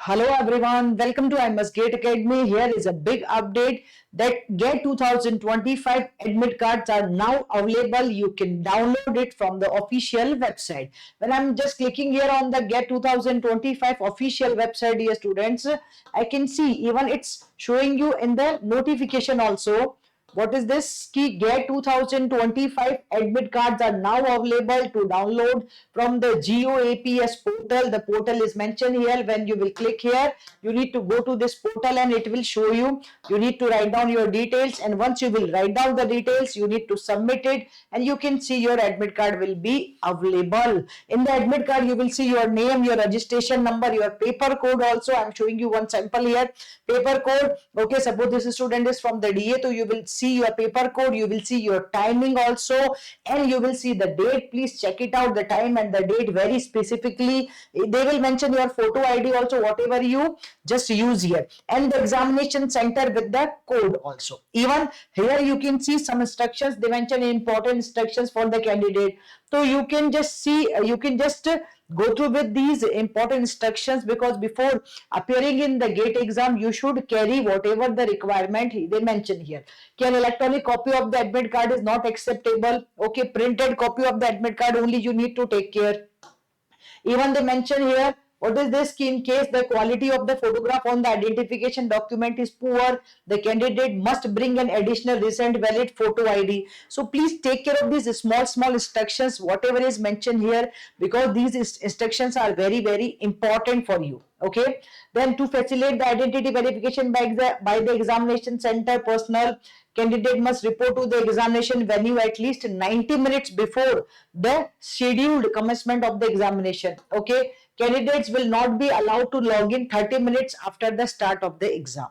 Hello everyone, welcome to I Must Gate Academy. Here is a big update that GATE 2025 admit cards are now available. You can download it from the official website. When I'm just clicking here on the GATE 2025 official website, dear students, I can see even it's showing you in the notification also. What is this? Key GATE 2025 admit cards are now available to download from the GOAPS portal. The portal is mentioned here. When you will click here, you need to go to this portal and it will show you. You need to write down your details, and once you will write down the details, you need to submit it, and you can see your admit card will be available. In the admit card, you will see your name, your registration number, your paper code also. I'm showing you one sample here. Paper code. Okay, suppose this student is from the DA, so you will see your paper code, you will see your timing also, and you will see the date. Please check it out, the time and the date very specifically. They will mention your photo ID also, whatever you just use here, and the examination center with the code also. Even here you can see some instructions. They mention important instructions for the candidate, so you can just see, you can just go through with these important instructions, because before appearing in the GATE exam you should carry whatever the requirement they mention here. An electronic copy of the admit card is not acceptable. Okay, printed copy of the admit card only you need to take care. Even they mention here, what is this? In case the quality of the photograph on the identification document is poor, the candidate must bring an additional recent valid photo ID. So please take care of these small instructions, whatever is mentioned here, because these instructions are very important for you. Okay, then to facilitate the identity verification by the examination center personnel, candidate must report to the examination venue at least 90 minutes before the scheduled commencement of the examination. Okay, candidates will not be allowed to log in 30 minutes after the start of the exam.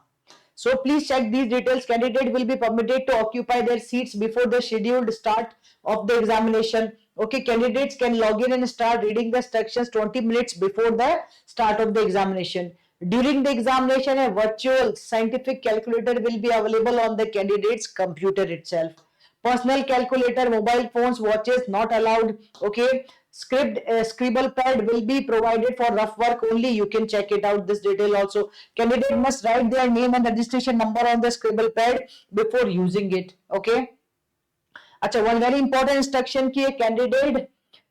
So please check these details. Candidate will be permitted to occupy their seats before the scheduled start of the examination. Okay, candidates can log in and start reading the instructions 20 minutes before the start of the examination. During the examination, a virtual scientific calculator will be available on the candidate's computer itself. Personal calculator, mobile phones, watches not allowed. Okay, scribble pad will be provided for rough work only. You can check it out, this detail also. Candidate must write their name and registration number on the scribble pad before using it. Okay. Acha, one very important instruction ki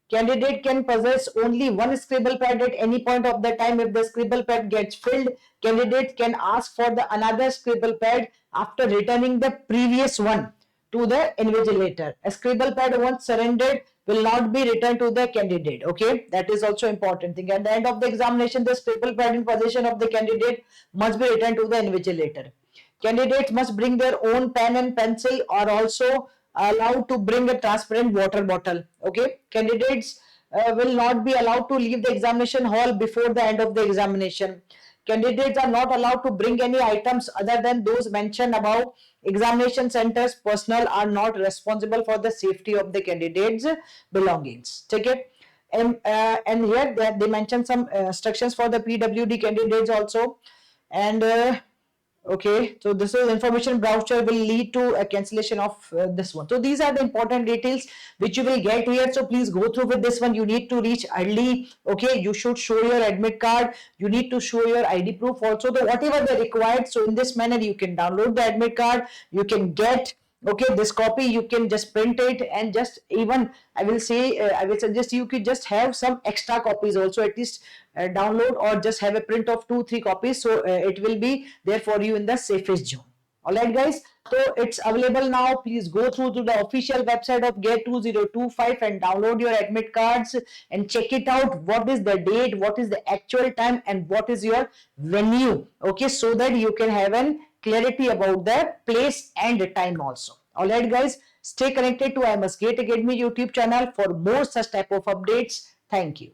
candidate can possess only one scribble pad at any point of the time. If the scribble pad gets filled, candidate can ask for the another scribble pad after returning the previous one to the invigilator. A scribble pad once surrendered will not be returned to the candidate. Okay, that is also important thing. At the end of the examination, the scribble pad in possession of the candidate must be returned to the invigilator. Candidates must bring their own pen and pencil, or also allowed to bring a transparent water bottle. Okay, candidates will not be allowed to leave the examination hall before the end of the examination. Candidates are not allowed to bring any items other than those mentioned above. Examination centers personnel are not responsible for the safety of the candidates' belongings. Take it. And here they mention some instructions for the PWD candidates also. And okay, so this is information browser will lead to a cancellation of this one. So these are the important details which you will get here. So please go through with this one. You need to reach early. Okay, you should show your admit card. You need to show your ID proof also. The whatever they required. So in this manner, you can download the admit card. You can get, okay, this copy, you can just print it, and just even I will say, I will suggest you could just have some extra copies also, at least download, or just have a print of 2-3 copies, so it will be there for you in the safest zone. All right guys, so it's available now. Please go through to the official website of GATE 2025 and download your admit cards and check it out. What is the date, what is the actual time, and what is your venue. Okay, so that you can have an clarity about the place and the time also. All right guys, stay connected to I Must Gate Academy YouTube channel for more such type of updates. Thank you.